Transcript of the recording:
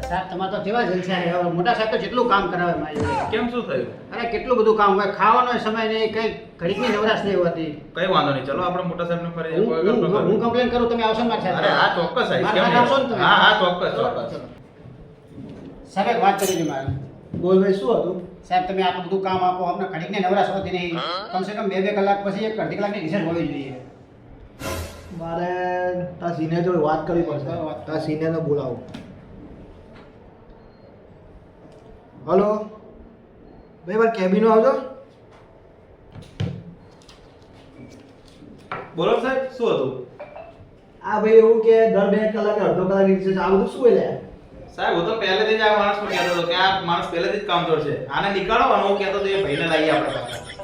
સાહેબ તમારે તો કેવા જલસા છે હવે મોટા સાહેબ તો જેટલું કામ કરાવે મારી જોડે. કેમ શું થયું? અરે કેટલું બધું કામ હોય ખાવાનો સમય નહીં કઈ ઘડીકની નવરાશ નહીં હોતી. કઈ વાંધો નહીં, ચલો આપણે મોટા સાહેબને ફરી હું કમ્પ્લેન કરું તમે આવશો ને મારી સાથે? અરે હા ચોક્કસ આવીશ, મારી કેમ સાથે આવશો ને નહીં? તમે? હા હા ચોક્કસ ચલો. ચોક્કસ. સાહેબ એક વાત કરી હતી મારે. બોલ ભાઈ શું હતું? સાહેબ તમે આટલું બધું કામ આપો અમને ઘડીકની નવરાશ હોતી નહીં. કમસે કમ 2 કલાક પછી એક અડધી કલાકની રિસર્ચ હોવી જોઈએ. મારે તારા સિનિયર જોડે વાત કરવી પડશે. બરાબર. તારા સિનિયરને બોલાવો. હલો ભાઈ મારે કેબિનો આવજો. બોલો સાહેબ, શું હતું? આ ભાઈ એવું કે દર 2 કલાકે અડધો કલાકની રિસર્ચ આ બધું શું એટલે? સાહેબ હું તો પહેલેથી જ આ માણસને કહેતો હતો કે આ માણસ પહેલેથી જ કામચોર છે, આને નીકાળો અને હું કહેતો હતો એ ભાઈને લાવીએ આપણે પાસે.